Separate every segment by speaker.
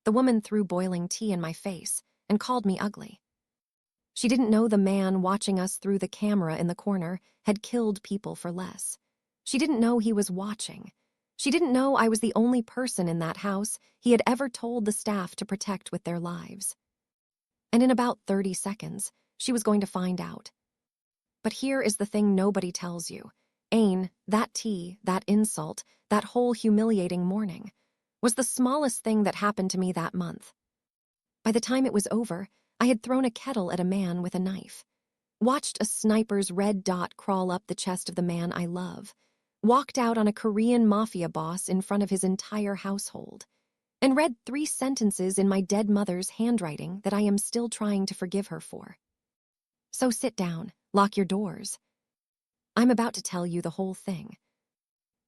Speaker 1: The woman threw boiling tea in my face and called me ugly. She didn't know the man watching us through the camera in the corner had killed people for less. She didn't know he was watching. She didn't know I was the only person in that house he had ever told the staff to protect with their lives. And in about 30 seconds, she was going to find out. But here is the thing nobody tells you. Ain, that tea, that insult, that whole humiliating morning, was the smallest thing that happened to me that month. By the time it was over, I had thrown a kettle at a man with a knife, watched a sniper's red dot crawl up the chest of the man I love, walked out on a Korean mafia boss in front of his entire household, and read 3 sentences in my dead mother's handwriting that I am still trying to forgive her for. So sit down, lock your doors. I'm about to tell you the whole thing.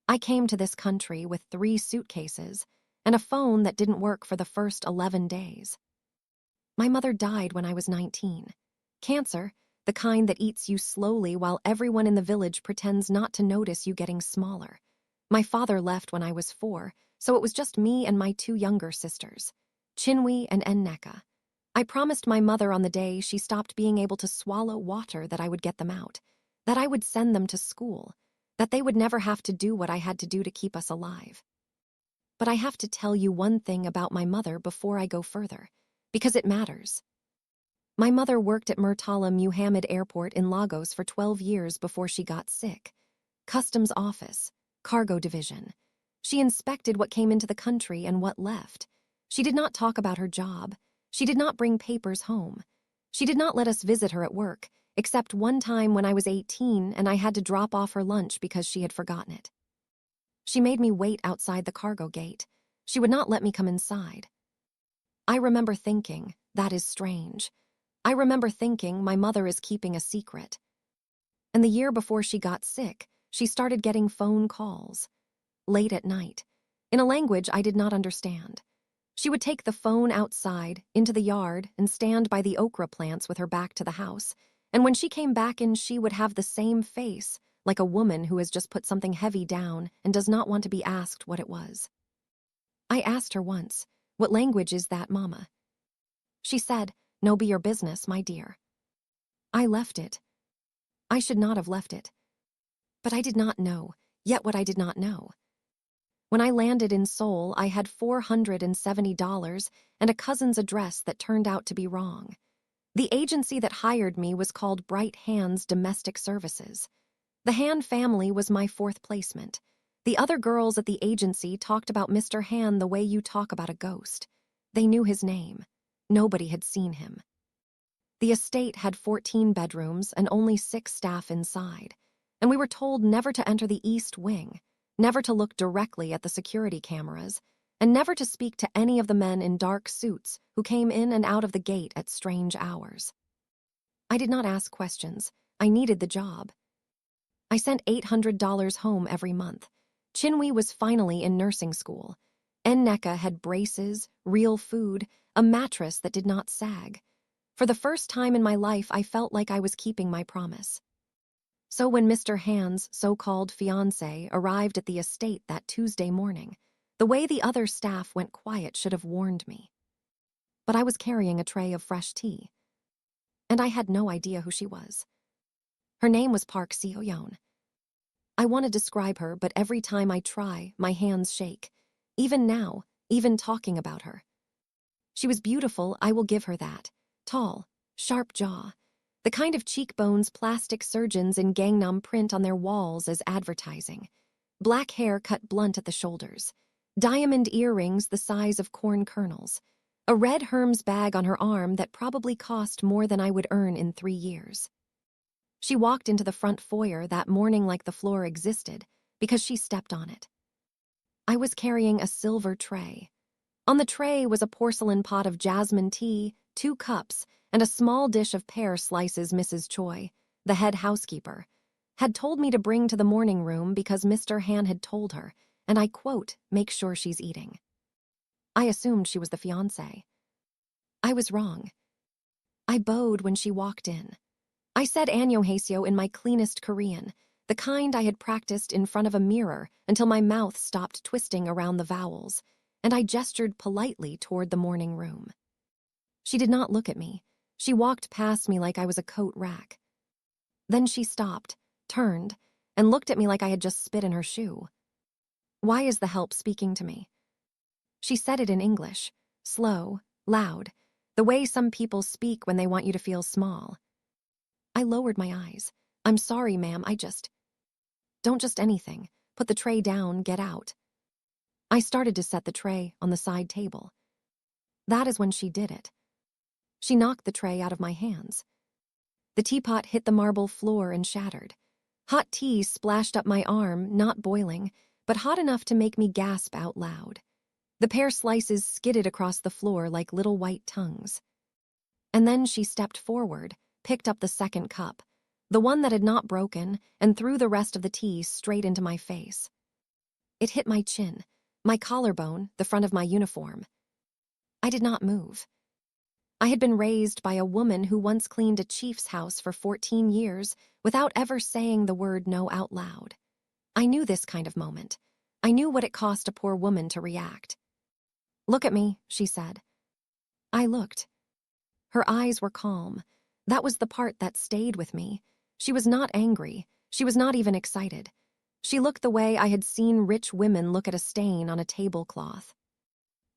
Speaker 1: I came to this country with 3 suitcases and a phone that didn't work for the first 11 days. My mother died when I was 19. Cancer, the kind that eats you slowly while everyone in the village pretends not to notice you getting smaller. My father left when I was 4, so it was just me and my 2 younger sisters, Chinwe and Nneka. I promised my mother on the day she stopped being able to swallow water that I would get them out, that I would send them to school, that they would never have to do what I had to do to keep us alive. But I have to tell you one thing about my mother before I go further, because it matters. My mother worked at Murtala Muhammad Airport in Lagos for 12 years before she got sick. Customs office, cargo division. She inspected what came into the country and what left. She did not talk about her job. She did not bring papers home. She did not let us visit her at work, except one time when I was 18 and I had to drop off her lunch because she had forgotten it. She made me wait outside the cargo gate. She would not let me come inside. I remember thinking, that is strange. I remember thinking my mother is keeping a secret. And the year before she got sick, she started getting phone calls, late at night, in a language I did not understand. She would take the phone outside, into the yard, and stand by the okra plants with her back to the house, and when she came back in, she would have the same face, like a woman who has just put something heavy down and does not want to be asked what it was. I asked her once, "What language is that, Mama?" She said, "No be your business, my dear." I left it. I should not have left it. But I did not know, yet what I did not know. When I landed in Seoul, I had $470 and a cousin's address that turned out to be wrong. The agency that hired me was called Bright Hands Domestic Services. The Han family was my 4th placement. The other girls at the agency talked about Mr. Han the way you talk about a ghost. They knew his name. Nobody had seen him. The estate had 14 bedrooms and only 6 staff inside, and we were told never to enter the east wing, never to look directly at the security cameras, and never to speak to any of the men in dark suits who came in and out of the gate at strange hours. I did not ask questions. I needed the job. I sent $800 home every month. Chinwe was finally in nursing school. Nneka had braces, real food, a mattress that did not sag. For the first time in my life, I felt like I was keeping my promise. So when Mr. Han's so-called fiancé arrived at the estate that Tuesday morning, the way the other staff went quiet should have warned me. But I was carrying a tray of fresh tea, and I had no idea who she was. Her name was Park Seo-yeon. I want to describe her, but every time I try, my hands shake. Even now, even talking about her. She was beautiful, I will give her that. Tall, sharp jaw. The kind of cheekbones plastic surgeons in Gangnam print on their walls as advertising. Black hair cut blunt at the shoulders. Diamond earrings the size of corn kernels. A red Hermes bag on her arm that probably cost more than I would earn in 3 years. She walked into the front foyer that morning like the floor existed, because she stepped on it. I was carrying a silver tray. On the tray was a porcelain pot of jasmine tea, 2 cups, and a small dish of pear slices Mrs. Choi, the head housekeeper, had told me to bring to the morning room because Mr. Han had told her, and I quote, "Make sure she's eating." I assumed she was the fiancé. I was wrong. I bowed when she walked in. I said "Annyeonghaseyo" in my cleanest Korean, the kind I had practiced in front of a mirror until my mouth stopped twisting around the vowels, and I gestured politely toward the morning room. She did not look at me. She walked past me like I was a coat rack. Then she stopped, turned, and looked at me like I had just spit in her shoe. "Why is the help speaking to me?" She said it in English, slow, loud, the way some people speak when they want you to feel small. I lowered my eyes. "I'm sorry, ma'am, Don't just anything. Put the tray down, get out." I started to set the tray on the side table. That is when she did it. She knocked the tray out of my hands. The teapot hit the marble floor and shattered. Hot tea splashed up my arm, not boiling, but hot enough to make me gasp out loud. The pear slices skidded across the floor like little white tongues. And then she stepped forward, picked up the second cup, the one that had not broken, and threw the rest of the tea straight into my face. It hit my chin, my collarbone, the front of my uniform. I did not move. I had been raised by a woman who once cleaned a chief's house for 14 years without ever saying the word no out loud. I knew this kind of moment. I knew what it cost a poor woman to react. "Look at me," she said. I looked. Her eyes were calm. That was the part that stayed with me. She was not angry. She was not even excited. She looked the way I had seen rich women look at a stain on a tablecloth.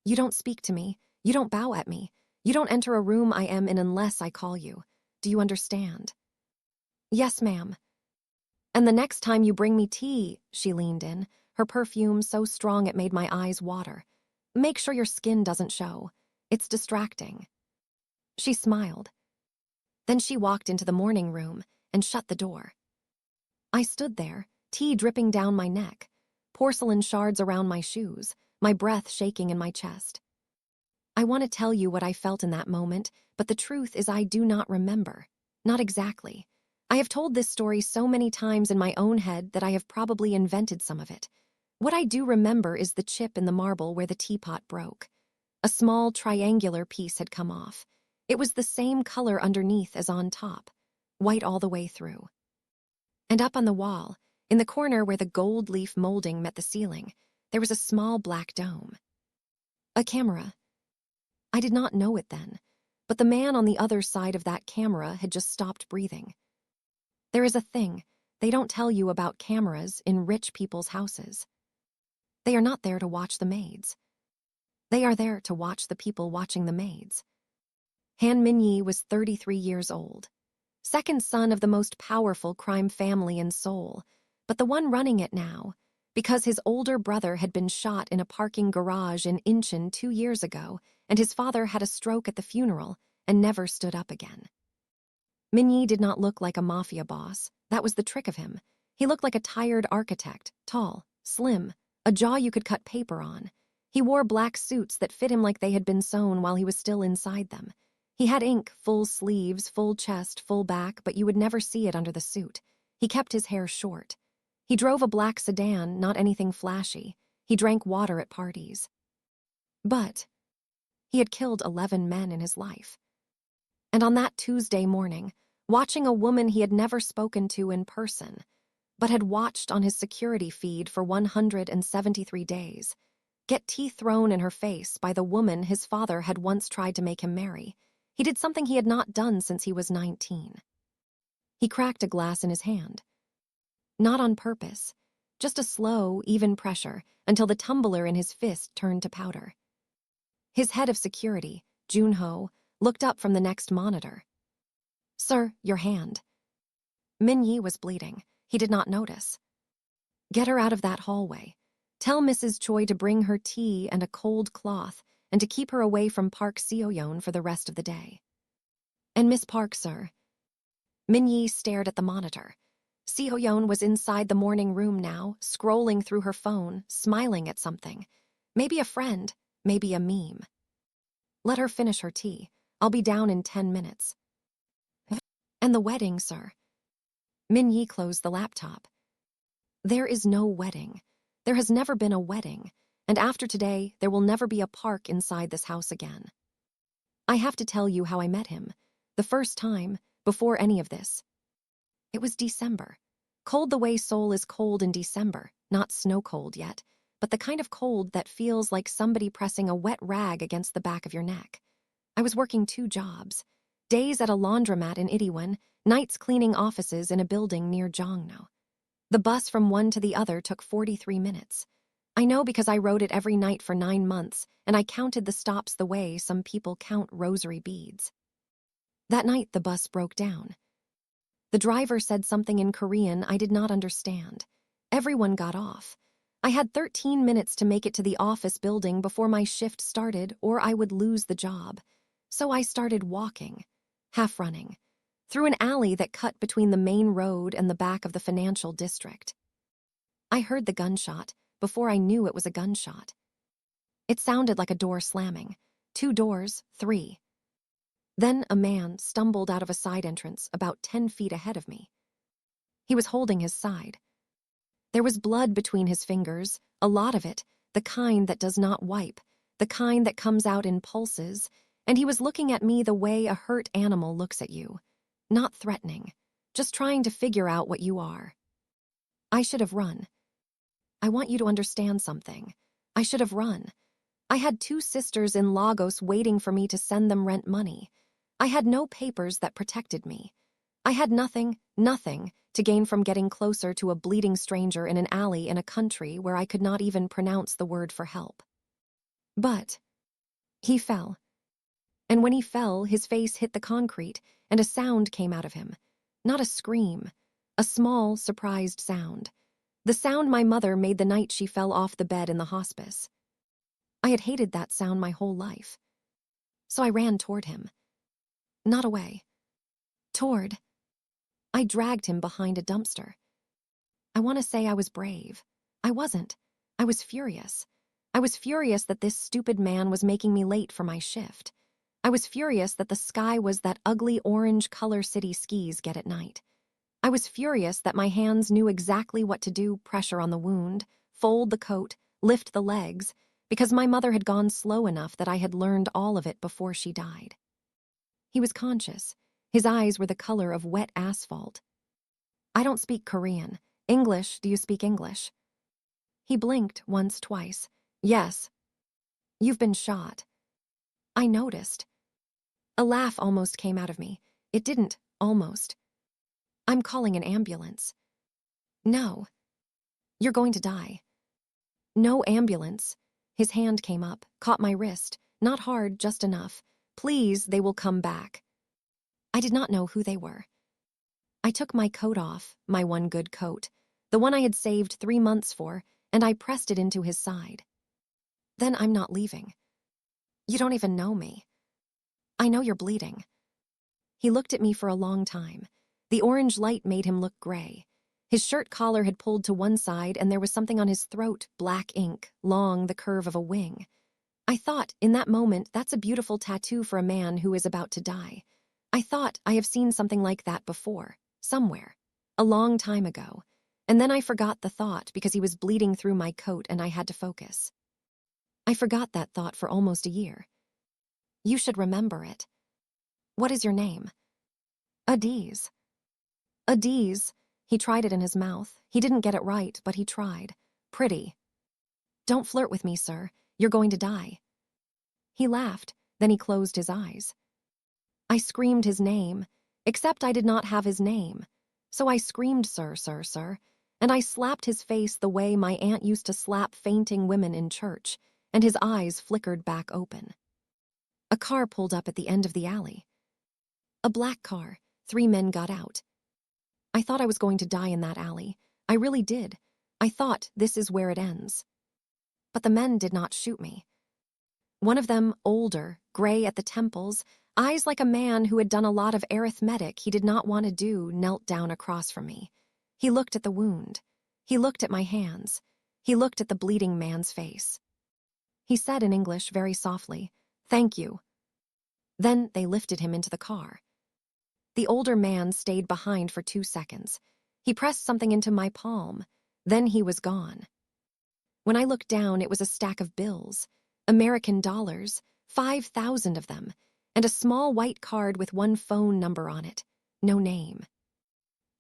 Speaker 1: "You don't speak to me. You don't bow at me. You don't enter a room I am in unless I call you. Do you understand?" "Yes, ma'am." "And the next time you bring me tea," she leaned in, her perfume so strong it made my eyes water, "make sure your skin doesn't show. It's distracting." She smiled. Then she walked into the morning room and shut the door. I stood there, tea dripping down my neck, porcelain shards around my shoes, my breath shaking in my chest. I want to tell you what I felt in that moment, but the truth is I do not remember. Not exactly. I have told this story so many times in my own head that I have probably invented some of it. What I do remember is the chip in the marble where the teapot broke. A small triangular piece had come off. It was the same color underneath as on top, white all the way through. And up on the wall, in the corner where the gold leaf molding met the ceiling, there was a small black dome. A camera. I did not know it then, but the man on the other side of that camera had just stopped breathing. There is a thing they don't tell you about cameras in rich people's houses. They are not there to watch the maids. They are there to watch the people watching the maids. Han Minyi was 33 years old, second son of the most powerful crime family in Seoul, but the one running it now, because his older brother had been shot in a parking garage in Incheon 2 years ago, and his father had a stroke at the funeral and never stood up again. Minyi did not look like a mafia boss. That was the trick of him. He looked like a tired architect, tall, slim, a jaw you could cut paper on. He wore black suits that fit him like they had been sewn while he was still inside them. He had ink, full sleeves, full chest, full back, but you would never see it under the suit. He kept his hair short. He drove a black sedan, not anything flashy. He drank water at parties. But he had killed 11 men in his life. And on that Tuesday morning, watching a woman he had never spoken to in person, but had watched on his security feed for 173 days, get teeth thrown in her face by the woman his father had once tried to make him marry, he did something he had not done since he was 19. He cracked a glass in his hand. Not on purpose, just a slow, even pressure until the tumbler in his fist turned to powder. His head of security, Junho, looked up from the next monitor. "Sir, your hand." Minyi was bleeding. He did not notice. "Get her out of that hallway. Tell Mrs. Choi to bring her tea and a cold cloth and to keep her away from Park Seo-yeon for the rest of the day." "And Miss Park, sir?" Minyi stared at the monitor. Seo-yeon was inside the morning room now, scrolling through her phone, smiling at something. Maybe a friend, maybe a meme. "Let her finish her tea. I'll be down in 10 minutes. "And the wedding, sir?" Minyi closed the laptop. "There is no wedding. There has never been a wedding, and after today, there will never be a park inside this house again. I have to tell you how I met him. The first time, before any of this. It was December. Cold the way Seoul is cold in December, not snow cold yet, but the kind of cold that feels like somebody pressing a wet rag against the back of your neck. I was working 2 jobs. Days at a laundromat in Itaewon, nights cleaning offices in a building near Jongno. The bus from one to the other took 43 minutes. I know because I rode it every night for 9 months, and I counted the stops the way some people count rosary beads. That night, the bus broke down. The driver said something in Korean I did not understand. Everyone got off. I had 13 minutes to make it to the office building before my shift started, or I would lose the job. So I started walking, half running, through an alley that cut between the main road and the back of the financial district. I heard the gunshot before I knew it was a gunshot. It sounded like a door slamming. 2 doors, 3. Then a man stumbled out of a side entrance about 10 feet ahead of me. He was holding his side. There was blood between his fingers, a lot of it, the kind that does not wipe, the kind that comes out in pulses, and he was looking at me the way a hurt animal looks at you. Not threatening, just trying to figure out what you are. I should have run. I want you to understand something. I should have run. I had 2 sisters in Lagos waiting for me to send them rent money. I had no papers that protected me. I had nothing to gain from getting closer to a bleeding stranger in an alley in a country where I could not even pronounce the word for help. But he fell. And when he fell, his face hit the concrete, and a sound came out of him. Not a scream, a small, surprised sound. The sound my mother made the night she fell off the bed in the hospice. I had hated that sound my whole life. So I ran toward him. Not away. Toward. I dragged him behind a dumpster. I want to say I was brave. I wasn't. I was furious. I was furious that this stupid man was making me late for my shift. I was furious that the sky was that ugly orange color city skis get at night. I was furious that my hands knew exactly what to do, pressure on the wound, fold the coat, lift the legs, because my mother had gone slow enough that I had learned all of it before she died. He was conscious. His eyes were the color of wet asphalt. I don't speak Korean. English, do you speak English? He blinked once, twice. Yes. You've been shot. I noticed. A laugh almost came out of me. It didn't, almost. I'm calling an ambulance. No. You're going to die. No ambulance. His hand came up, caught my wrist. Not hard, just enough. Please, they will come back. I did not know who they were. I took my coat off, my one good coat, the one I had saved 3 months for, and I pressed it into his side. Then I'm not leaving. You don't even know me. I know you're bleeding. He looked at me for a long time. The orange light made him look gray. His shirt collar had pulled to one side, and there was something on his throat, black ink, long, the curve of a wing. I thought, in that moment, that's a beautiful tattoo for a man who is about to die. I thought I have seen something like that before, somewhere, a long time ago. And then I forgot the thought because he was bleeding through my coat and I had to focus. I forgot that thought for almost a year. You should remember it. What is your name? Adiz. Adiz. He tried it in his mouth. He didn't get it right, but he tried. Pretty. Don't flirt with me, sir. You're going to die. He laughed, then he closed his eyes. I screamed his name, except I did not have his name. So I screamed, sir, sir, sir, and I slapped his face the way my aunt used to slap fainting women in church, and his eyes flickered back open. A car pulled up at the end of the alley. A black car. 3 men got out. I thought I was going to die in that alley. I really did. I thought this is where it ends. But the men did not shoot me. One of them, older, gray at the temples, eyes like a man who had done a lot of arithmetic he did not want to do, knelt down across from me. He looked at the wound. He looked at my hands. He looked at the bleeding man's face. He said in English very softly, "Thank you." Then they lifted him into the car. The older man stayed behind for 2 seconds. He pressed something into my palm. Then he was gone. When I looked down, it was a stack of bills, American dollars, 5,000 of them, and a small white card with one phone number on it, no name.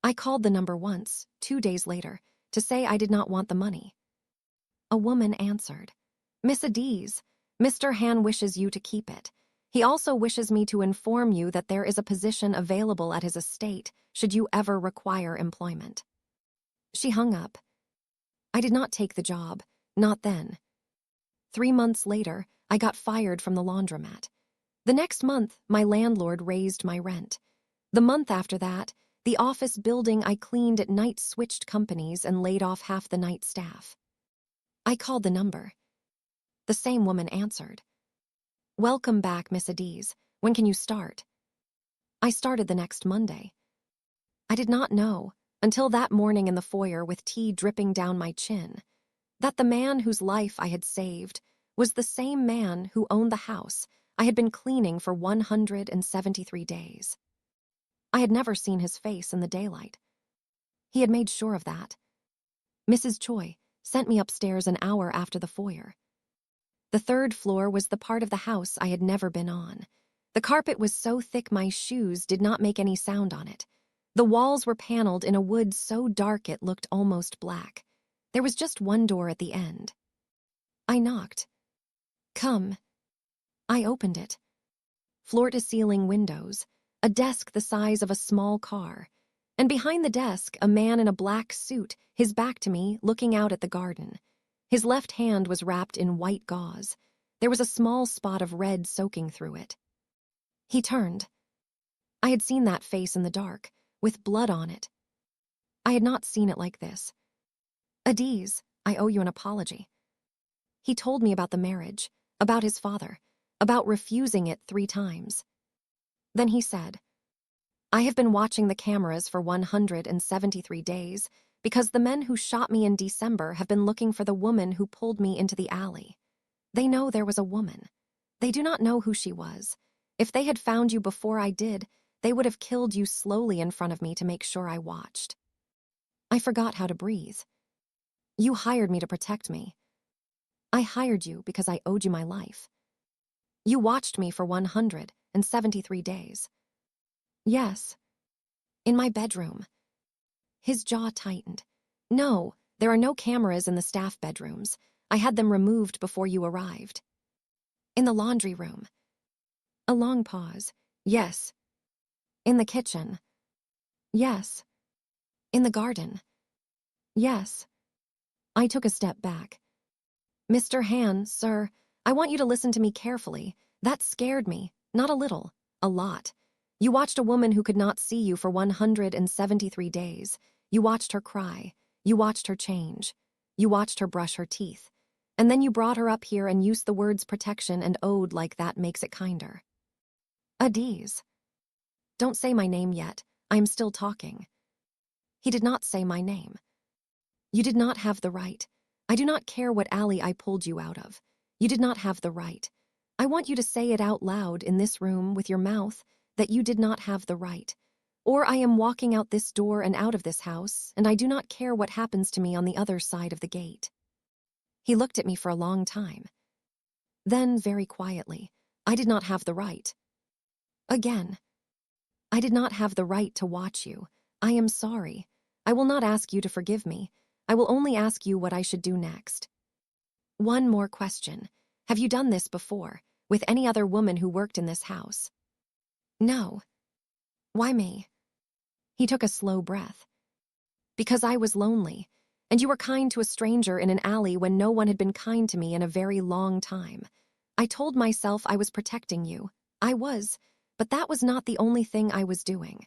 Speaker 1: I called the number once, 2 days later, to say I did not want the money. A woman answered. Miss Adiz, Mr. Han wishes you to keep it. He also wishes me to inform you that there is a position available at his estate should you ever require employment. She hung up. I did not take the job, not then. 3 months later, I got fired from the laundromat. The next month, my landlord raised my rent. The month after that, the office building I cleaned at night switched companies and laid off half the night staff. I called the number. The same woman answered. Welcome back, Miss Adiz. When can you start? I started the next Monday. I did not know, until that morning in the foyer with tea dripping down my chin, that the man whose life I had saved was the same man who owned the house I had been cleaning for 173 days. I had never seen his face in the daylight. He had made sure of that. Mrs. Choi sent me upstairs an hour after the foyer. The third floor was the part of the house I had never been on. The carpet was so thick my shoes did not make any sound on it. The walls were paneled in a wood so dark it looked almost black. There was just one door at the end. I knocked. Come. I opened it. Floor-to-ceiling windows, a desk the size of a small car, and behind the desk a man in a black suit, his back to me, looking out at the garden. His left hand was wrapped in white gauze. There was a small spot of red soaking through it. He turned. I had seen that face in the dark, with blood on it. I had not seen it like this. Adiz, I owe you an apology. He told me about the marriage, about his father, about refusing it 3 times. Then he said, I have been watching the cameras for 173 days because the men who shot me in December have been looking for the woman who pulled me into the alley. They know there was a woman. They do not know who she was. If they had found you before I did, they would have killed you slowly in front of me to make sure I watched. I forgot how to breathe. You hired me to protect me. I hired you because I owed you my life. You watched me for 173 days. Yes. In my bedroom. His jaw tightened. No, there are no cameras in the staff bedrooms. I had them removed before you arrived. In the laundry room. A long pause. Yes. In the kitchen. Yes. In the garden. Yes. I took a step back. Mr. Han, sir, I want you to listen to me carefully. That scared me, not a little, a lot. You watched a woman who could not see you for 173 days. You watched her cry. You watched her change. You watched her brush her teeth. And then you brought her up here and used the words protection and owed like that makes it kinder. Adiz. Don't say my name yet. I am still talking. He did not say my name. You did not have the right. I do not care what alley I pulled you out of. You did not have the right. I want you to say it out loud in this room with your mouth that you did not have the right. Or I am walking out this door and out of this house, and I do not care what happens to me on the other side of the gate. He looked at me for a long time. Then, very quietly, I did not have the right. Again. I did not have the right to watch you. I am sorry. I will not ask you to forgive me. I will only ask you what I should do next. One more question. Have you done this before, with any other woman who worked in this house? No. Why me? He took a slow breath. Because I was lonely, and you were kind to a stranger in an alley when no one had been kind to me in a very long time. I told myself I was protecting you. I was, but that was not the only thing I was doing.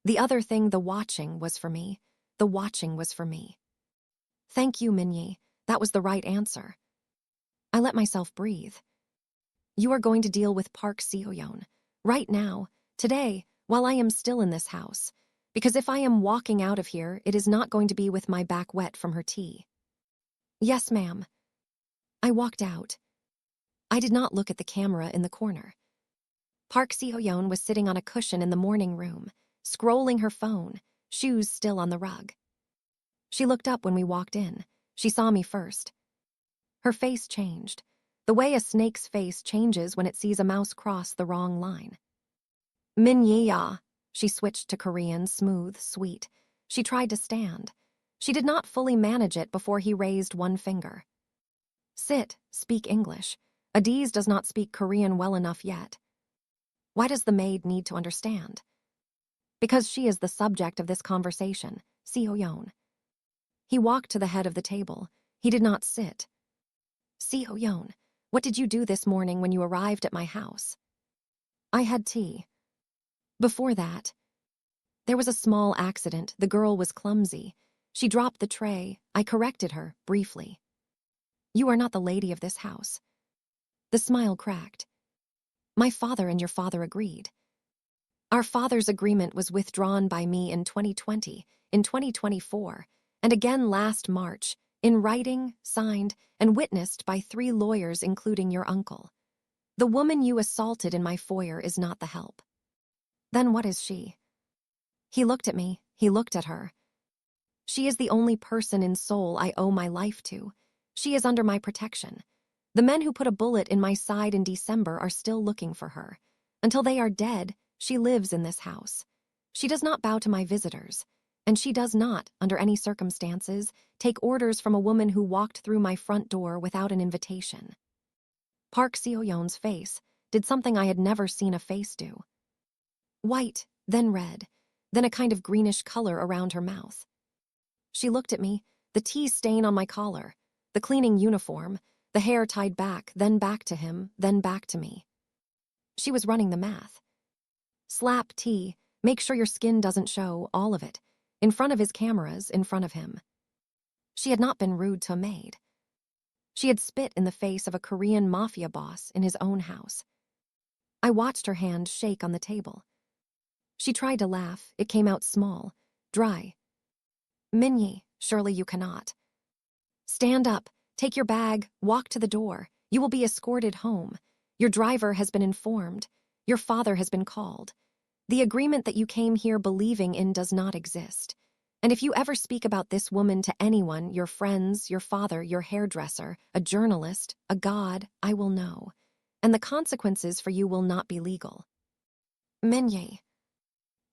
Speaker 1: The other thing, the watching, was for me. The watching was for me. Thank you, Minyi. That was the right answer. I let myself breathe. You are going to deal with Park Seo-yeon. Right now, today, while I am still in this house. Because if I am walking out of here, it is not going to be with my back wet from her tea. Yes, ma'am. I walked out. I did not look at the camera in the corner. Park Seo-yeon was sitting on a cushion in the morning room, scrolling her phone, shoes still on the rug. She looked up when we walked in. She saw me first. Her face changed, the way a snake's face changes when it sees a mouse cross the wrong line. Min-yi-ya. She switched to Korean, smooth, sweet. She tried to stand. She did not fully manage it before he raised one finger. Sit, speak English. Adiz does not speak Korean well enough yet. Why does the maid need to understand? Because she is the subject of this conversation, Seo-yeon. He walked to the head of the table. He did not sit. Seo-yeon, what did you do this morning when you arrived at my house? I had tea. Before that, there was a small accident. The girl was clumsy. She dropped the tray. I corrected her, briefly. You are not the lady of this house. The smile cracked. My father and your father agreed. Our father's agreement was withdrawn by me in 2020, in 2024, and again last March, in writing, signed, and witnessed by 3 lawyers including your uncle. The woman you assaulted in my foyer is not the help. Then what is she? He looked at me, he looked at her. She is the only person in Seoul I owe my life to. She is under my protection. The men who put a bullet in my side in December are still looking for her. Until they are dead, she lives in this house. She does not bow to my visitors, and she does not, under any circumstances, take orders from a woman who walked through my front door without an invitation. Park Seo-yeon's face did something I had never seen a face do. White, then red, then a kind of greenish color around her mouth. She looked at me, the tea stain on my collar, the cleaning uniform, the hair tied back, then back to him, then back to me. She was running the math. Slap tea, make sure your skin doesn't show, all of it, in front of his cameras, in front of him. She had not been rude to a maid. She had spit in the face of a Korean mafia boss in his own house. I watched her hand shake on the table. She tried to laugh. It came out small, dry. Minyi, surely you cannot. Stand up, take your bag, walk to the door. You will be escorted home. Your driver has been informed. Your father has been called. The agreement that you came here believing in does not exist. And if you ever speak about this woman to anyone, your friends, your father, your hairdresser, a journalist, a god, I will know. And the consequences for you will not be legal. Minyi.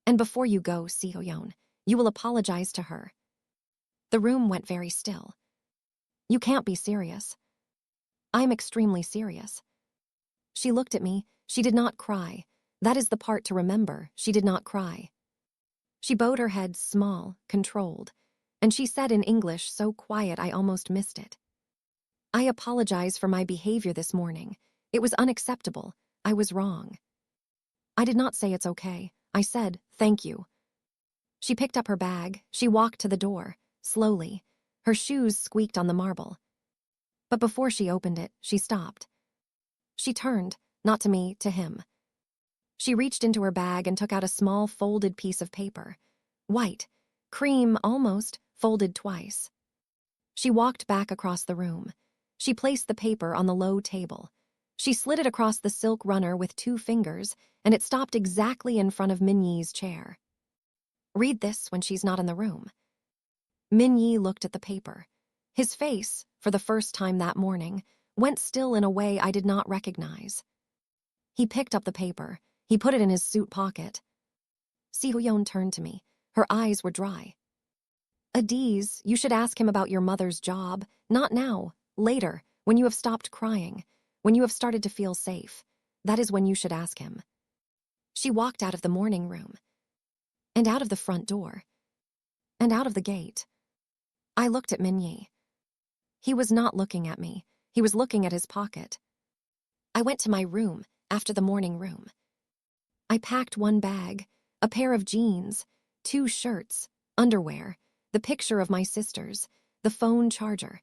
Speaker 1: And before you go, Seo-yeon, you will apologize to her. The room went very still. You can't be serious. I'm extremely serious. She looked at me. She did not cry. That is the part to remember. She did not cry. She bowed her head small, controlled, and she said in English so quiet I almost missed it. I apologize for my behavior this morning. It was unacceptable. I was wrong. I did not say it's okay. I said, thank you. She picked up her bag. She walked to the door, slowly. Her shoes squeaked on the marble. But before she opened it, she stopped. She turned, not to me, to him. She reached into her bag and took out a small folded piece of paper. White, cream almost, folded twice. She walked back across the room. She placed the paper on the low table. She slid it across the silk runner with 2 fingers, and it stopped exactly in front of Minyi's chair. Read this when she's not in the room. Minyi looked at the paper. His face, for the first time that morning, went still in a way I did not recognize. He picked up the paper. He put it in his suit pocket. Seo-yeon turned to me. Her eyes were dry. Adiz, you should ask him about your mother's job. Not now. Later, when you have stopped crying. When you have started to feel safe. That is when you should ask him. She walked out of the morning room. And out of the front door. And out of the gate. I looked at Minyi. He was not looking at me. He was looking at his pocket. I went to my room, after the morning room. I packed 1 bag, a pair of jeans, 2 shirts, underwear, the picture of my sisters, the phone charger,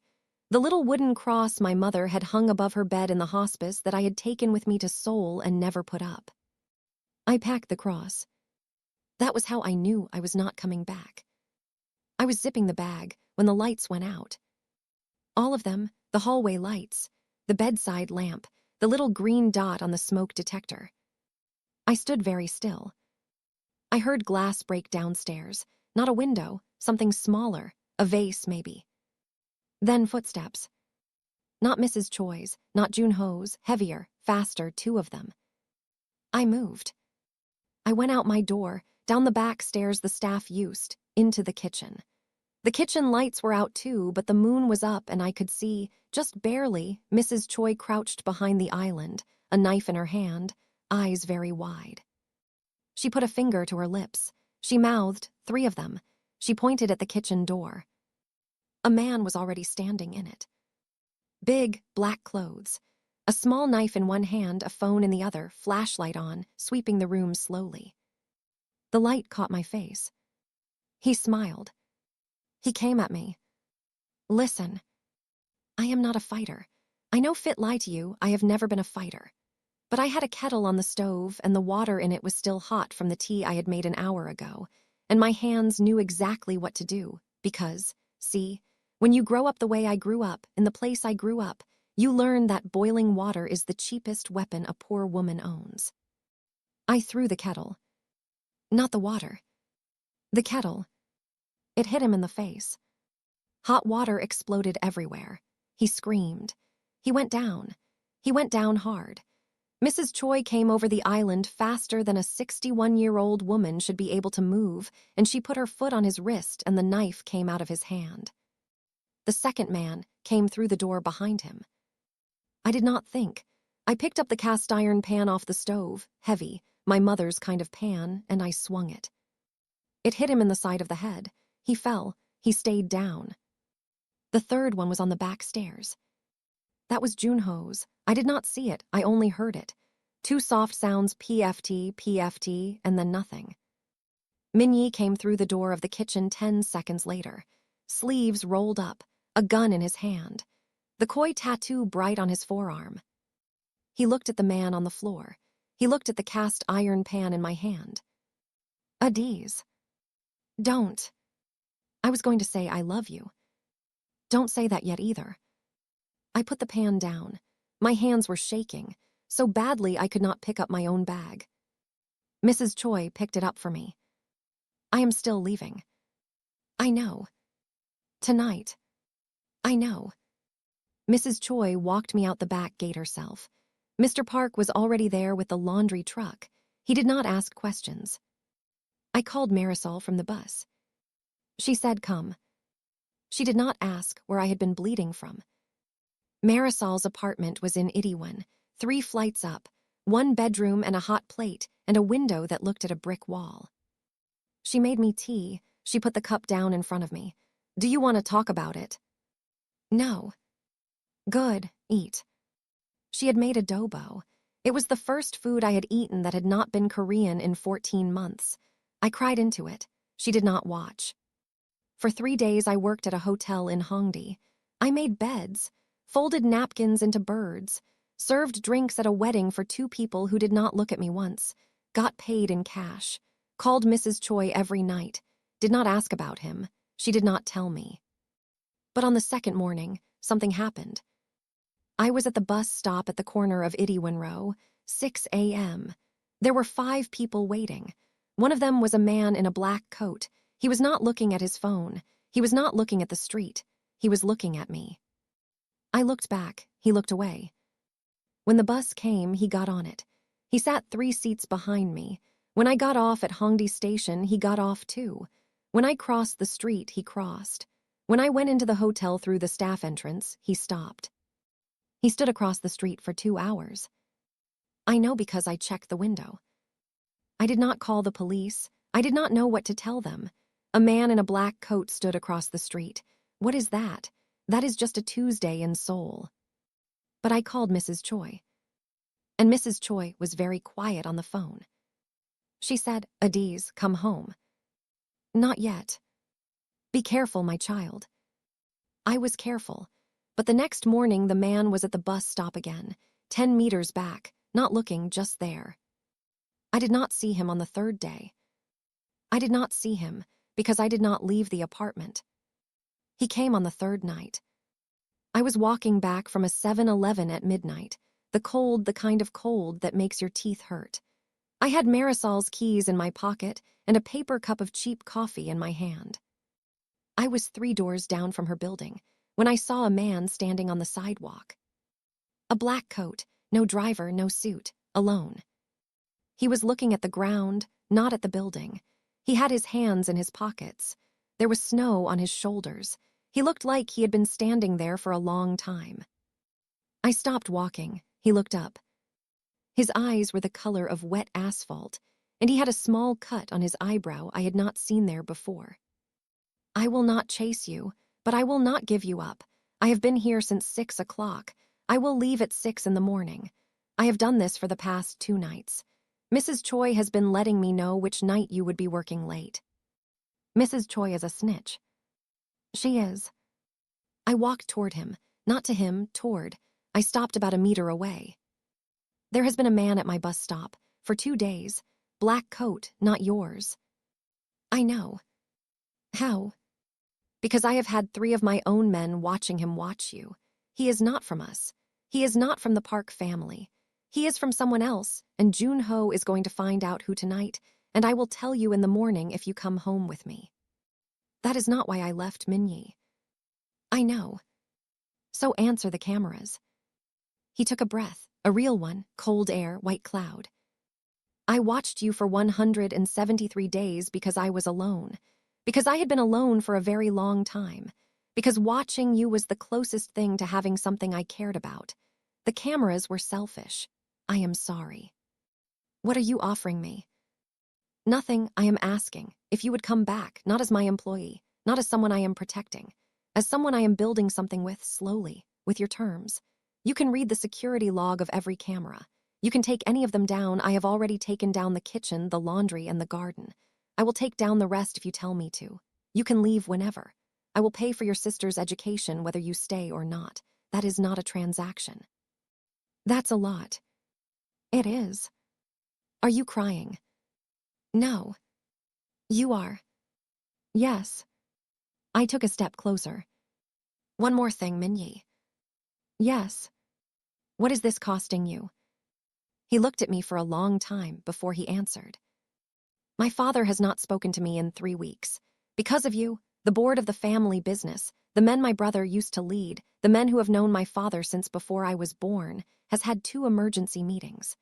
Speaker 1: the little wooden cross my mother had hung above her bed in the hospice that I had taken with me to Seoul and never put up. I packed the cross. That was how I knew I was not coming back. I was zipping the bag when the lights went out. All of them, the hallway lights, the bedside lamp, the little green dot on the smoke detector. I stood very still. I heard glass break downstairs, not a window, something smaller, a vase maybe. Then footsteps. Not Mrs. Choi's, not Junho's, heavier, faster, 2 of them. I moved. I went out my door, down the back stairs the staff used, into the kitchen. The kitchen lights were out too, but the moon was up and I could see, just barely, Mrs. Choi crouched behind the island, a knife in her hand, eyes very wide. She put a finger to her lips. She mouthed, 3 of them. She pointed at the kitchen door. A man was already standing in it. Big, black clothes. A small knife in one hand, a phone in the other, flashlight on, sweeping the room slowly. The light caught my face. He smiled. He came at me. Listen. I am not a fighter. I know fit lie to you, I have never been a fighter. But I had a kettle on the stove and the water in it was still hot from the tea I had made an hour ago, and my hands knew exactly what to do, because, see, when you grow up the way I grew up, in the place I grew up, you learn that boiling water is the cheapest weapon a poor woman owns. I threw the kettle. Not the water. The kettle. It hit him in the face. Hot water exploded everywhere. He screamed. He went down. He went down hard. Mrs. Choi came over the island faster than a 61-year-old woman should be able to move, and she put her foot on his wrist and the knife came out of his hand. The second man came through the door behind him. I did not think. I picked up the cast iron pan off the stove, heavy, my mother's kind of pan, and I swung it. It hit him in the side of the head. He fell. He stayed down. The third one was on the back stairs. That was Junho's. I did not see it, I only heard it. 2 soft sounds, PFT, PFT, and then nothing. Minyi came through the door of the kitchen 10 seconds later. Sleeves rolled up, a gun in his hand. The koi tattoo bright on his forearm. He looked at the man on the floor. He looked at the cast iron pan in my hand. Adiz. Don't. I was going to say I love you. Don't say that yet either. I put the pan down. My hands were shaking, so badly I could not pick up my own bag. Mrs. Choi picked it up for me. I am still leaving. I know. Tonight. I know. Mrs. Choi walked me out the back gate herself. Mr. Park was already there with the laundry truck. He did not ask questions. I called Marisol from the bus. She said come. She did not ask where I had been bleeding from. Marisol's apartment was in Itiwan, 3 flights up, 1 bedroom and a hot plate, and a window that looked at a brick wall. She made me tea. She put the cup down in front of me. Do you want to talk about it? No. Good, eat. She had made adobo. It was the first food I had eaten that had not been Korean in 14 months. I cried into it. She did not watch. For 3 days I worked at a hotel in Hongdae. I made beds, folded napkins into birds, served drinks at a wedding for 2 people who did not look at me once, got paid in cash, called Mrs. Choi every night, did not ask about him. She did not tell me. But on the second morning, something happened. I was at the bus stop at the corner of Itiwan Row, 6 a.m. There were 5 people waiting. One of them was a man in a black coat. He was not looking at his phone. He was not looking at the street. He was looking at me. I looked back. He looked away. When the bus came, he got on it. He sat 3 seats behind me. When I got off at Hongdae Station, he got off too. When I crossed the street, he crossed. When I went into the hotel through the staff entrance, he stopped. He stood across the street for 2 hours. I know because I checked the window. I did not call the police. I did not know what to tell them. A man in a black coat stood across the street. What is that? That is just a Tuesday in Seoul. But I called Mrs. Choi. And Mrs. Choi was very quiet on the phone. She said, Adiz, come home. Not yet. Be careful, my child. I was careful. But the next morning the man was at the bus stop again, 10 meters back, not looking, just there. I did not see him on the 3rd day. I did not see him because I did not leave the apartment. He came on the 3rd night. I was walking back from a 7-Eleven at midnight, the cold, the kind of cold that makes your teeth hurt. I had Marisol's keys in my pocket and a paper cup of cheap coffee in my hand. I was 3 doors down from her building when I saw a man standing on the sidewalk. A black coat, no driver, no suit, alone. He was looking at the ground, not at the building. He had his hands in his pockets. There was snow on his shoulders. He looked like he had been standing there for a long time. I stopped walking. He looked up. His eyes were the color of wet asphalt, and he had a small cut on his eyebrow I had not seen there before. I will not chase you, but I will not give you up. I have been here since 6 o'clock. I will leave at 6 in the morning. I have done this for the past 2 nights. Mrs. Choi has been letting me know which night you would be working late. Mrs. Choi is a snitch. She is. I walked toward him, not to him, toward. I stopped about a meter away. There has been a man at my bus stop, for 2 days. Black coat, not yours. I know. How? Because I have had 3 of my own men watching him watch you. He is not from us. He is not from the Park family. He is from someone else, and Jun-ho is going to find out who tonight, and I will tell you in the morning if you come home with me. That is not why I left Minyi. I know. So answer the cameras. He took a breath, a real one, cold air, white cloud. I watched you for 173 days because I was alone. Because I had been alone for a very long time. Because watching you was the closest thing to having something I cared about. The cameras were selfish. I am sorry. What are you offering me? Nothing. I am asking if you would come back, not as my employee, not as someone I am protecting, as someone I am building something with slowly, with your terms. You can read the security log of every camera. You can take any of them down. I have already taken down the kitchen, the laundry, and the garden. I will take down the rest if you tell me to. You can leave whenever. I will pay for your sister's education whether you stay or not. That is not a transaction. That's a lot. It is. Are you crying? No. You are. Yes. I took a step closer. One more thing, Minyi. Yes. What is this costing you? He looked at me for a long time before he answered. My father has not spoken to me in 3 weeks. Because of you, the board of the family business, the men my brother used to lead, the men who have known my father since before I was born, has had 2 emergency meetings.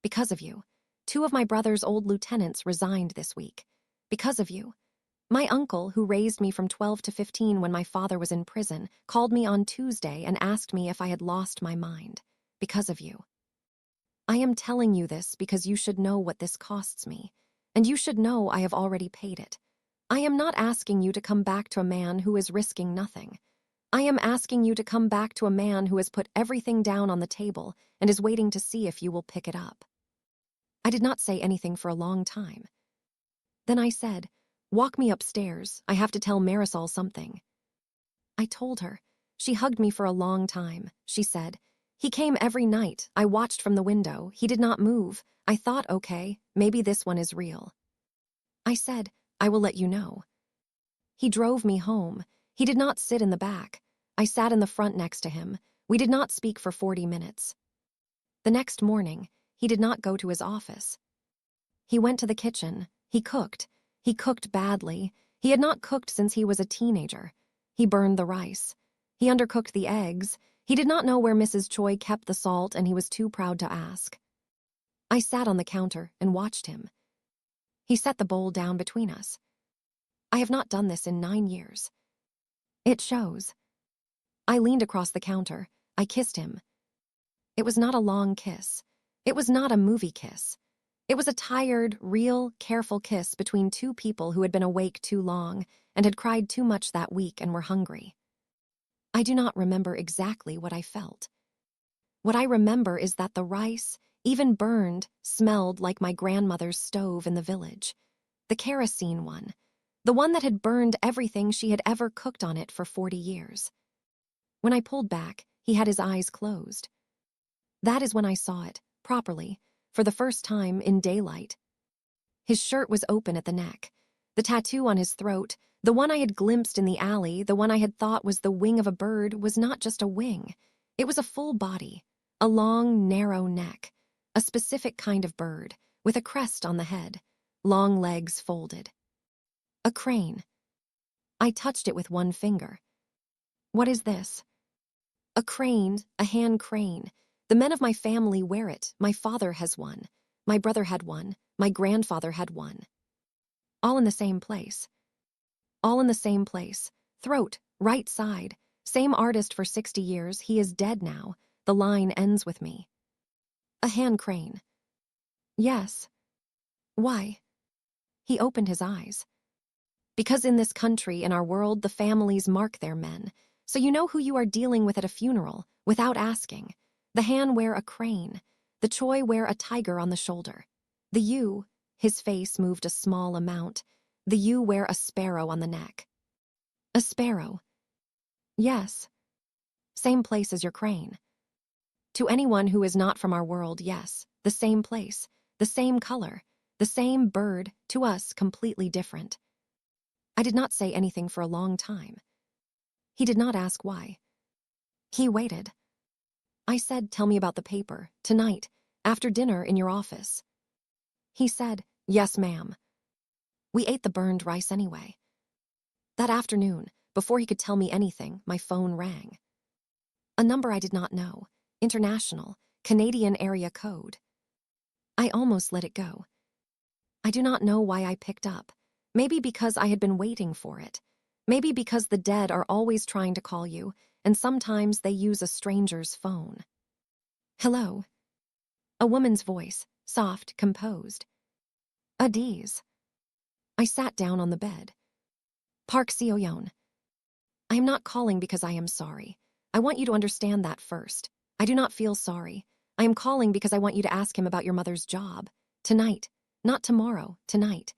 Speaker 1: Because of you, 2 of my brother's old lieutenants resigned this week. Because of you. My uncle, who raised me from 12 to 15 when my father was in prison, called me on Tuesday and asked me if I had lost my mind. Because of you. I am telling you this because you should know what this costs me, and you should know I have already paid it. I am not asking you to come back to a man who is risking nothing. I am asking you to come back to a man who has put everything down on the table and is waiting to see if you will pick it up. I did not say anything for a long time. Then I said, walk me upstairs. I have to tell Marisol something. I told her. She hugged me for a long time. She said, he came every night. I watched from the window. He did not move. I thought, okay, maybe this one is real. I said, I will let you know. He drove me home. He did not sit in the back. I sat in the front next to him. We did not speak for 40 minutes. The next morning, he did not go to his office. He went to the kitchen. He cooked. He cooked badly. He had not cooked since he was a teenager. He burned the rice. He undercooked the eggs. He did not know where Mrs. Choi kept the salt, and he was too proud to ask. I sat on the counter and watched him. He set the bowl down between us. I have not done this in 9 years. It shows. I leaned across the counter. I kissed him. It was not a long kiss. It was not a movie kiss. It was a tired, real, careful kiss between 2 people who had been awake too long and had cried too much that week and were hungry. I do not remember exactly what I felt. What I remember is that the rice, even burned, smelled like my grandmother's stove in the village. The kerosene one. The one that had burned everything she had ever cooked on it for 40 years. When I pulled back, he had his eyes closed. That is when I saw it, properly, for the first time in daylight. His shirt was open at the neck. The tattoo on his throat, the one I had glimpsed in the alley, the one I had thought was the wing of a bird, was not just a wing. It was a full body, a long, narrow neck, a specific kind of bird, with a crest on the head, long legs folded. A crane. I touched it with one finger. What is this? A crane, a hand crane. The men of my family wear it. My father has one. My brother had one. My grandfather had one. All in the same place. All in the same place. Throat, right side. Same artist for 60 years, he is dead now. The line ends with me. A hand crane. Yes. Why? He opened his eyes. Because in this country, in our world, the families mark their men. So you know who you are dealing with at a funeral, without asking. The Han wear a crane. The Choi wear a tiger on the shoulder. The Yu, his face moved a small amount. The Yu wear a sparrow on the neck. A sparrow. Yes. Same place as your crane. To anyone who is not from our world, yes, the same place, the same color, the same bird, to us completely different. I did not say anything for a long time. He did not ask why. He waited. I said, tell me about the paper, tonight, after dinner in your office. He said, yes, ma'am. We ate the burned rice anyway. That afternoon, before he could tell me anything, my phone rang. A number I did not know, international, Canadian area code. I almost let it go. I do not know why I picked up. Maybe because I had been waiting for it. Maybe because the dead are always trying to call you, and sometimes they use a stranger's phone. Hello. A woman's voice, soft, composed. Adiz. I sat down on the bed. Park Seo-yeon. I am not calling because I am sorry. I want you to understand that first. I do not feel sorry. I am calling because I want you to ask him about your mother's job. Tonight. Not tomorrow, tonight.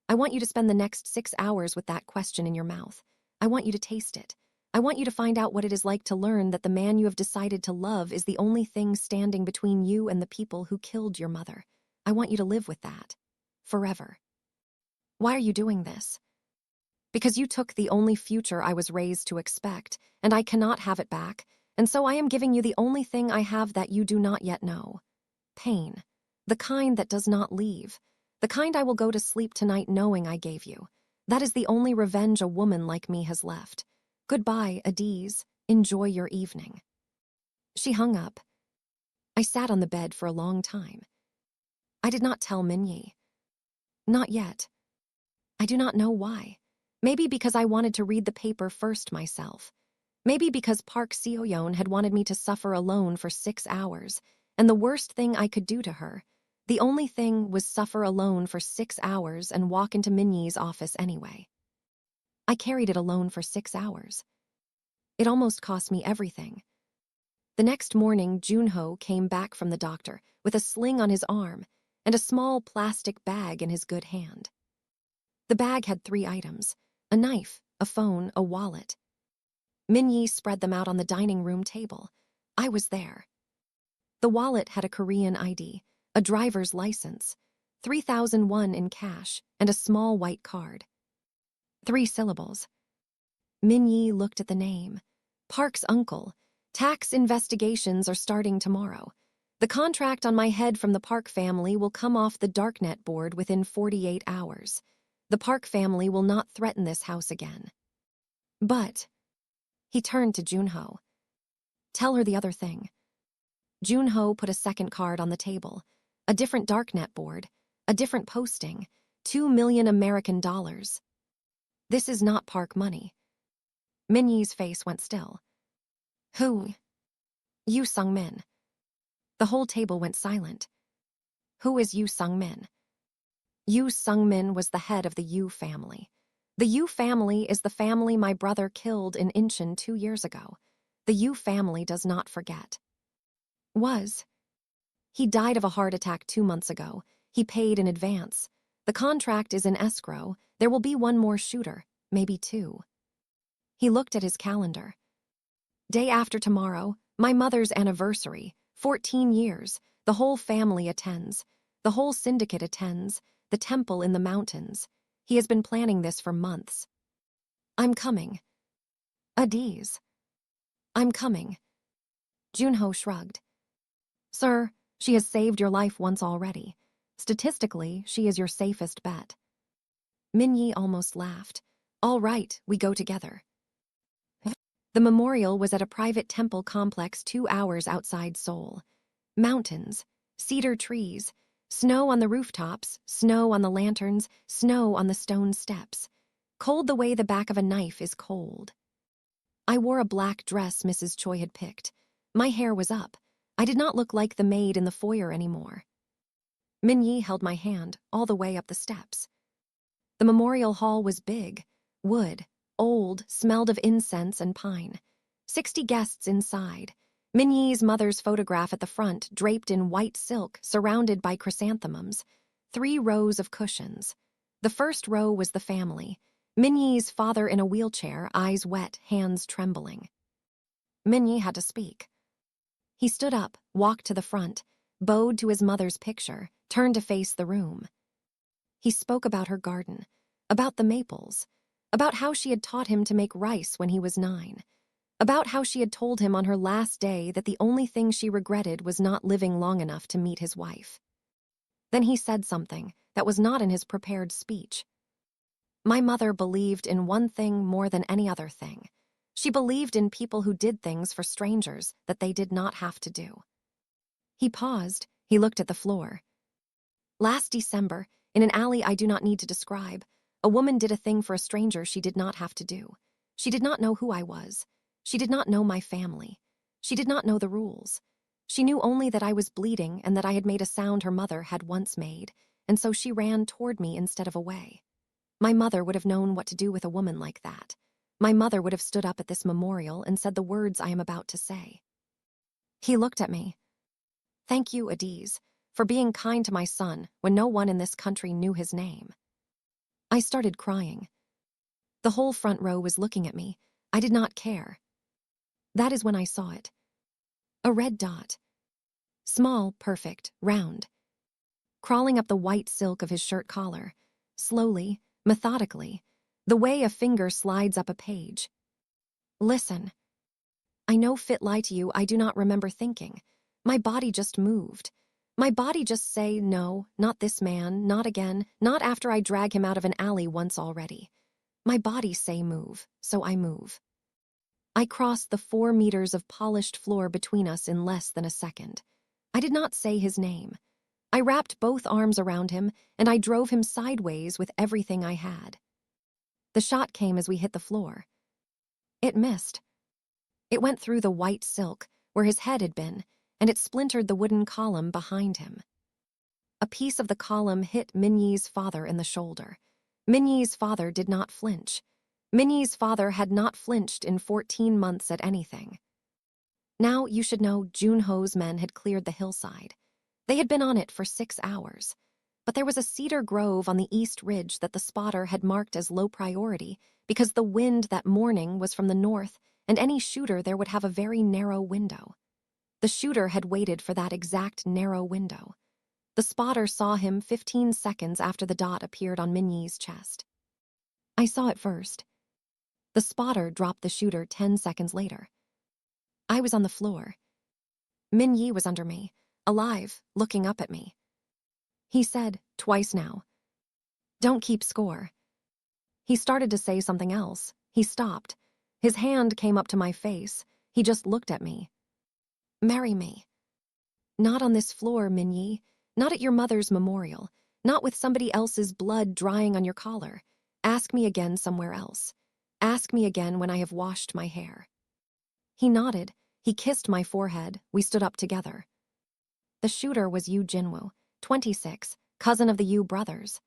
Speaker 1: I want you to spend the next 6 hours with that question in your mouth. I want you to taste it. I want you to find out what it is like to learn that the man you have decided to love is the only thing standing between you and the people who killed your mother. I want you to live with that. Forever. Why are you doing this? Because you took the only future I was raised to expect, and I cannot have it back, and so I am giving you the only thing I have that you do not yet know. Pain. The kind that does not leave. The kind I will go to sleep tonight knowing I gave you. That is the only revenge a woman like me has left. Goodbye, Adiz. Enjoy your evening. She hung up. I sat on the bed for a long time. I did not tell Minyi. Not yet. I do not know why. Maybe because I wanted to read the paper first myself. Maybe because Park Seo-yeon had wanted me to suffer alone for 6 hours, and the worst thing I could do to her, the only thing, was suffer alone for 6 hours and walk into Minyi's office anyway. I carried it alone for 6 hours. It almost cost me everything. The next morning, Junho came back from the doctor with a sling on his arm and a small plastic bag in his good hand. The bag had 3 items: a knife, a phone, a wallet. Minyi spread them out on the dining room table. I was there. The wallet had a Korean ID, a driver's license, 3,001 in cash, and a small white card. 3 syllables. Minyi looked at the name. Park's uncle. Tax investigations are starting tomorrow. The contract on my head from the Park family will come off the darknet board within 48 hours. The Park family will not threaten this house again. But, he turned to Junho. Tell her the other thing. Junho put a second card on the table. A different darknet board, a different posting, 2 million American dollars. This is not Park money. Minyi's face went still. Who? Yu Sung-min. The whole table went silent. Who is Yu Sung-min? Yu Sung-min was the head of the Yu family. The Yu family is the family my brother killed in Incheon 2 years ago. The Yu family does not forget. Was. He died of a heart attack 2 months ago. He paid in advance. The contract is in escrow. There will be 1 more shooter, maybe 2. He looked at his calendar. Day after tomorrow, my mother's anniversary, 14 years. The whole family attends. The whole syndicate attends. The temple in the mountains. He has been planning this for months. I'm coming. Adiz. I'm coming. Junho shrugged. Sir, she has saved your life once already. Statistically, she is your safest bet. Minyi almost laughed. All right, we go together. The memorial was at a private temple complex 2 hours outside Seoul. Mountains, cedar trees, snow on the rooftops, snow on the lanterns, snow on the stone steps. Cold the way the back of a knife is cold. I wore a black dress Mrs. Choi had picked. My hair was up. I did not look like the maid in the foyer anymore. Minyi held my hand all the way up the steps. The memorial hall was big, wood, old, smelled of incense and pine. 60 guests inside. Minyi's mother's photograph at the front, draped in white silk, surrounded by chrysanthemums. 3 rows of cushions. The first row was the family. Minyi's father in a wheelchair, eyes wet, hands trembling. Minyi had to speak. He stood up, walked to the front, bowed to his mother's picture, turned to face the room. He spoke about her garden, about the maples, about how she had taught him to make rice when he was 9, about how she had told him on her last day that the only thing she regretted was not living long enough to meet his wife. Then he said something that was not in his prepared speech. My mother believed in one thing more than any other thing. She believed in people who did things for strangers that they did not have to do. He paused. He looked at the floor. Last December, in an alley I do not need to describe, a woman did a thing for a stranger she did not have to do. She did not know who I was. She did not know my family. She did not know the rules. She knew only that I was bleeding and that I had made a sound her mother had once made, and so she ran toward me instead of away. My mother would have known what to do with a woman like that. My mother would have stood up at this memorial and said the words I am about to say. He looked at me. Thank you, Adiz, for being kind to my son when no one in this country knew his name. I started crying. The whole front row was looking at me. I did not care. That is when I saw it. A red dot. Small, perfect, round. Crawling up the white silk of his shirt collar. Slowly, methodically, the way a finger slides up a page. Listen. I know fit lie to you, I do not remember thinking. My body just moved. My body just say, no, not this man, not again, not after I drag him out of an alley once already. My body say move, so I move. I crossed the 4 meters of polished floor between us in less than a second. I did not say his name. I wrapped both arms around him, and I drove him sideways with everything I had. The shot came as we hit the floor. It missed. It went through the white silk, where his head had been, and it splintered the wooden column behind him. A piece of the column hit Minyi's father in the shoulder. Minyi's father did not flinch. Minyi's father had not flinched in 14 months at anything. Now, you should know, Junho's men had cleared the hillside. They had been on it for 6 hours. But there was a cedar grove on the east ridge that the spotter had marked as low priority because the wind that morning was from the north, and any shooter there would have a very narrow window. The shooter had waited for that exact narrow window. The spotter saw him 15 seconds after the dot appeared on Minyi's chest. I saw it first. The spotter dropped the shooter 10 seconds later. I was on the floor. Minyi was under me, alive, looking up at me. He said, twice now, "Don't keep score." He started to say something else. He stopped. His hand came up to my face. He just looked at me. "Marry me." "Not on this floor, Minyi. Not at your mother's memorial. Not with somebody else's blood drying on your collar. Ask me again somewhere else. Ask me again when I have washed my hair." He nodded. He kissed my forehead. We stood up together. The shooter was Yu Jinwoo, 26, cousin of the Yu brothers.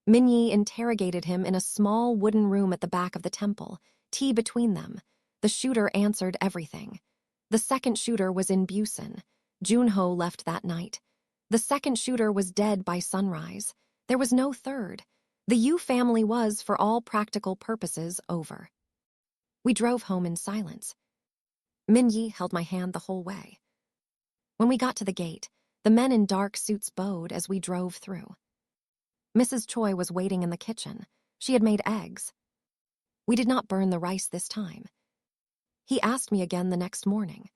Speaker 1: Minyi interrogated him in a small wooden room at the back of the temple, tea between them. The shooter answered everything. The second shooter was in Busan. Junho left that night. The second shooter was dead by sunrise. There was no third. The Yu family was, for all practical purposes, over. We drove home in silence. Minyi held my hand the whole way. When we got to the gate, the men in dark suits bowed as we drove through. Mrs. Choi was waiting in the kitchen. She had made eggs. We did not burn the rice this time. He asked me again the next morning.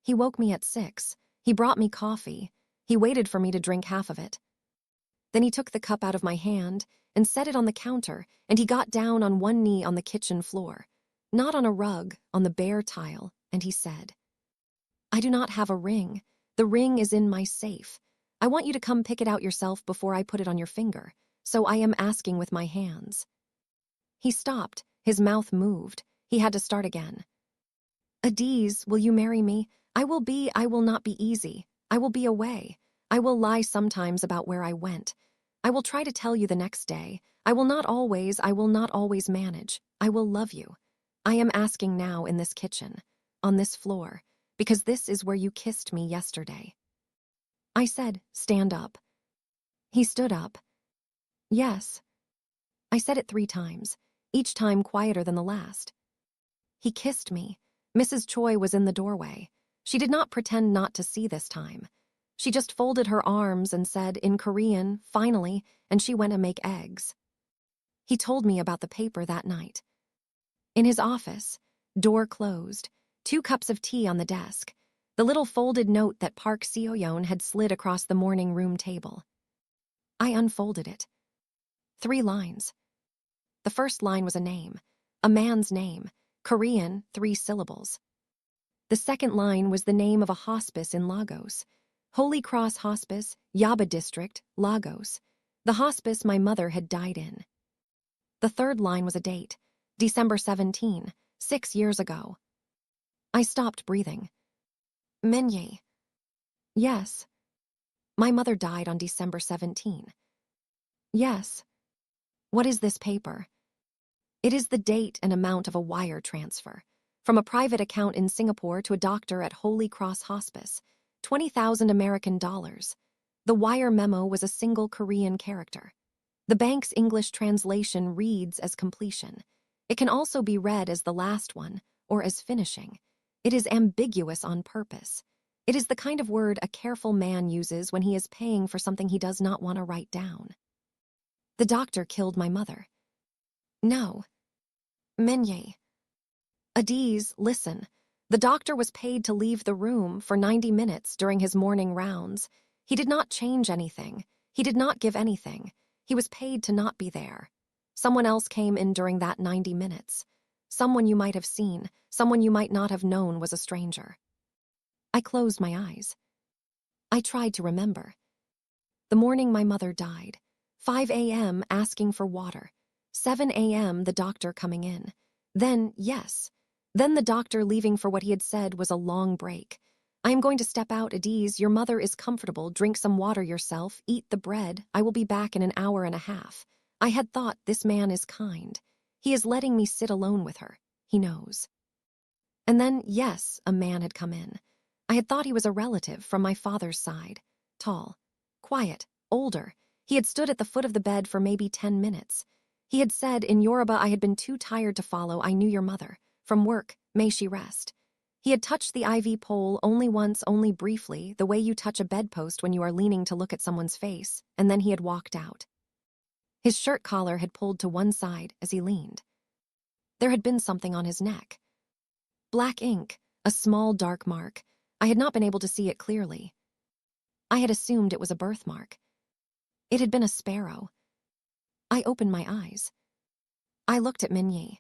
Speaker 1: He woke me at 6. He brought me coffee. He waited for me to drink half of it. Then he took the cup out of my hand and set it on the counter, and he got down on one knee on the kitchen floor, not on a rug, on the bare tile, and he said, "I do not have a ring. The ring is in my safe. I want you to come pick it out yourself before I put it on your finger, so I am asking with my hands." He stopped. His mouth moved. He had to start again. Adiz, will you marry me? I will not be easy. I will be away. I will lie sometimes about where I went. I will try to tell you the next day. I will not always manage. I will love you. I am asking now in this kitchen, on this floor, because this is where you kissed me yesterday. I said, stand up. He stood up. Yes. I said it 3 times, each time quieter than the last. He kissed me. Mrs. Choi was in the doorway. She did not pretend not to see this time. She just folded her arms and said, in Korean, finally, and she went to make eggs. He told me about the paper that night. In his office, door closed, 2 cups of tea on the desk, the little folded note that Park Seo-yeon had slid across the morning room table. I unfolded it. 3 lines. The first line was a name, a man's name, Korean, 3 syllables. The second line was the name of a hospice in Lagos, Holy Cross Hospice, Yaba District, Lagos, the hospice my mother had died in. The third line was a date, December 17, 6 years ago. I stopped breathing. Minye. Yes. My mother died on December 17. Yes. What is this paper? It is the date and amount of a wire transfer, from a private account in Singapore to a doctor at Holy Cross Hospice, 20,000 American dollars. The wire memo was a single Korean character. The bank's English translation reads as completion. It can also be read as the last one, or as finishing. It is ambiguous on purpose. It is the kind of word a careful man uses when he is paying for something he does not want to write down. The doctor killed my mother. No. Minye. Adiz, listen. The doctor was paid to leave the room for 90 minutes during his morning rounds. He did not change anything. He did not give anything. He was paid to not be there. Someone else came in during that 90 minutes. Someone you might have seen, someone you might not have known was a stranger. I closed my eyes. I tried to remember. The morning my mother died. 5 a.m. asking for water. 7 a.m. the doctor coming in. Then, yes. Then the doctor leaving for what he had said was a long break. I am going to step out, Adiz. Your mother is comfortable. Drink some water yourself. Eat the bread. I will be back in an hour and a half. I had thought, this man is kind. He is letting me sit alone with her. He knows. And then, yes, a man had come in. I had thought he was a relative from my father's side. Tall. Quiet. Older. He had stood at the foot of the bed for maybe 10 minutes. He had said, in Yoruba, I had been too tired to follow. I knew your mother. From work, may she rest. He had touched the IV pole only once, only briefly, the way you touch a bedpost when you are leaning to look at someone's face, and then he had walked out. His shirt collar had pulled to one side as he leaned. There had been something on his neck. Black ink, a small dark mark. I had not been able to see it clearly. I had assumed it was a birthmark. It had been a sparrow. I opened my eyes. I looked at Minye.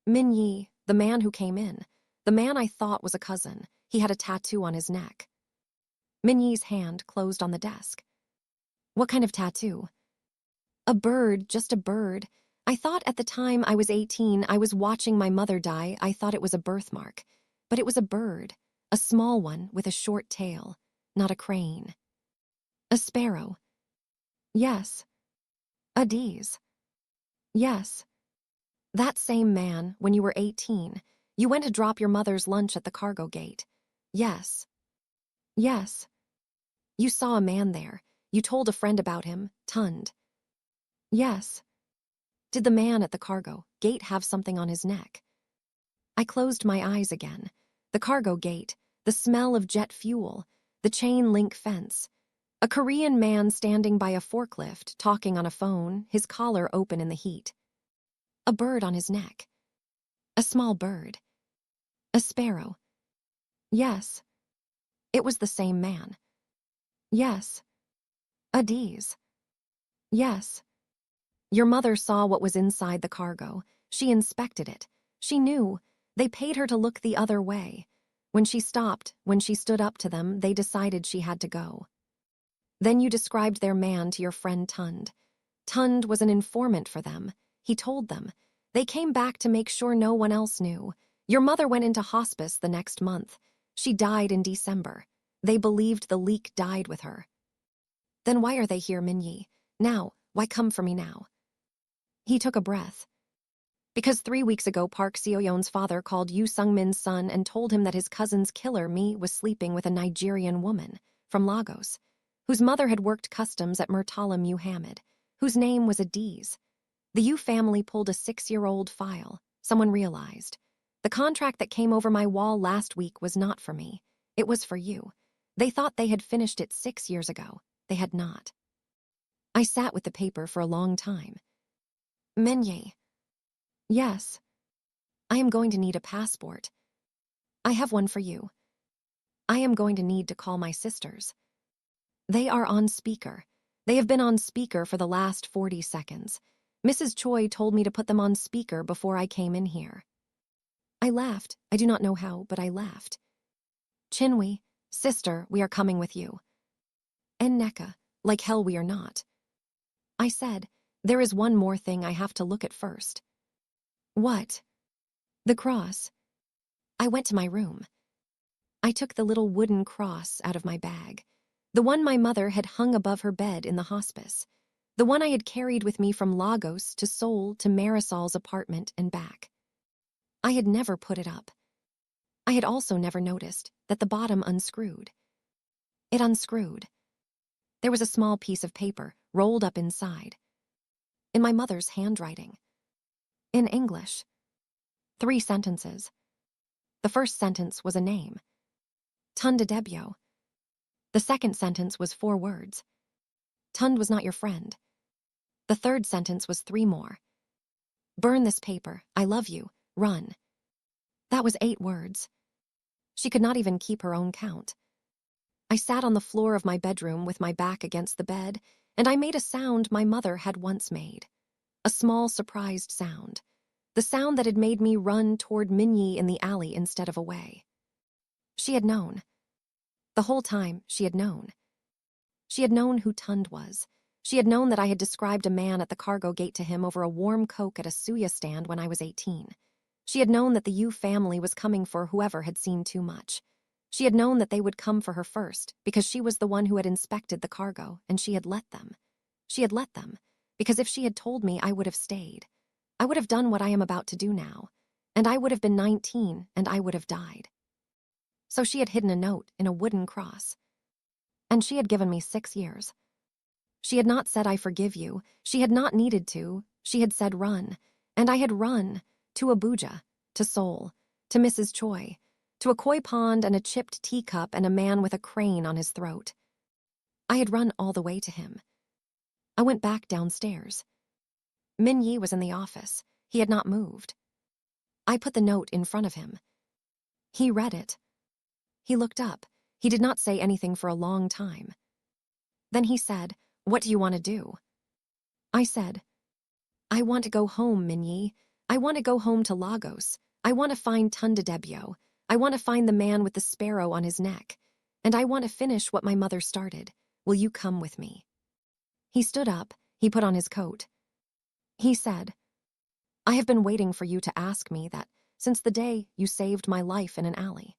Speaker 1: Minye, the man who came in, the man I thought was a cousin. He had a tattoo on his neck. Minye's hand closed on the desk. What kind of tattoo? A bird, just a bird. I thought at the time I was 18, I was watching my mother die, I thought it was a birthmark. But it was a bird, a small one with a short tail, not a crane. A sparrow. Yes. Adiz. Yes. That same man, when you were 18, you went to drop your mother's lunch at the cargo gate. Yes. Yes. You saw a man there. You told a friend about him, Tund. Yes. Did the man at the cargo gate have something on his neck? I closed my eyes again. The cargo gate, the smell of jet fuel, the chain link fence. A Korean man standing by a forklift, talking on a phone, his collar open in the heat. A bird on his neck. A small bird. A sparrow. Yes. It was the same man. Yes. Adiz. Yes. Your mother saw what was inside the cargo. She inspected it. She knew. They paid her to look the other way. When she stopped, when she stood up to them, they decided she had to go. Then you described their man to your friend Tund. Tund was an informant for them. He told them. They came back to make sure no one else knew. Your mother went into hospice the next month. She died in December. They believed the leak died with her. Then why are they here, Min-yi? Now, why come for me now? He took a breath. Because 3 weeks ago, Park Seo-yeon's father called Yoo Sung-min's son and told him that his cousin's killer, Me, was sleeping with a Nigerian woman from Lagos, whose mother had worked customs at Murtala Muhammad, whose name was Adiz. The Yoo family pulled a 6-year-old file. Someone realized. The contract that came over my wall last week was not for me. It was for you. They thought they had finished it 6 years ago. They had not. I sat with the paper for a long time. Min-yi. Yes. I am going to need a passport. I have one for you. I am going to need to call my sisters. They are on speaker. They have been on speaker for the last 40 seconds. Mrs. Choi told me to put them on speaker before I came in here. I laughed. I do not know how, but I laughed. Chinwi, sister, we are coming with you. Nneka, like hell we are not. I said, there is one more thing I have to look at first. What? The cross. I went to my room. I took the little wooden cross out of my bag, the one my mother had hung above her bed in the hospice, the one I had carried with me from Lagos to Seoul to Marisol's apartment and back. I had never put it up. I had also never noticed that the bottom unscrewed. It unscrewed. There was a small piece of paper rolled up inside. In my mother's handwriting. In English. 3 sentences. The first sentence was a name. Tunda Debyo. The second sentence was 4 words. Tund was not your friend. The third sentence was 3 more. Burn this paper. I love you. Run. That was 8 words. She could not even keep her own count. I sat on the floor of my bedroom with my back against the bed, and I made a sound my mother had once made. A small, surprised sound. The sound that had made me run toward Min-yi in the alley instead of away. She had known. The whole time, she had known. She had known who Tund was. She had known that I had described a man at the cargo gate to him over a warm Coke at a suya stand when I was 18. She had known that the Yoo family was coming for whoever had seen too much. She had known that they would come for her first, because she was the one who had inspected the cargo, and she had let them. She had let them, because if she had told me, I would have stayed. I would have done what I am about to do now, and I would have been 19, and I would have died. So she had hidden a note in a wooden cross. And she had given me 6 years. She had not said, I forgive you. She had not needed to. She had said, run. And I had run. To Abuja. To Seoul. To Mrs. Choi. To a koi pond and a chipped teacup and a man with a crane on his throat. I had run all the way to him. I went back downstairs. Min-yi was in the office. He had not moved. I put the note in front of him. He read it. He looked up. He did not say anything for a long time. Then he said, what do you want to do? I said, I want to go home, Min-yi. I want to go home to Lagos. I want to find Tunda Debyo. I want to find the man with the sparrow on his neck. And I want to finish what my mother started. Will you come with me? He stood up. He put on his coat. He said, I have been waiting for you to ask me that since the day you saved my life in an alley.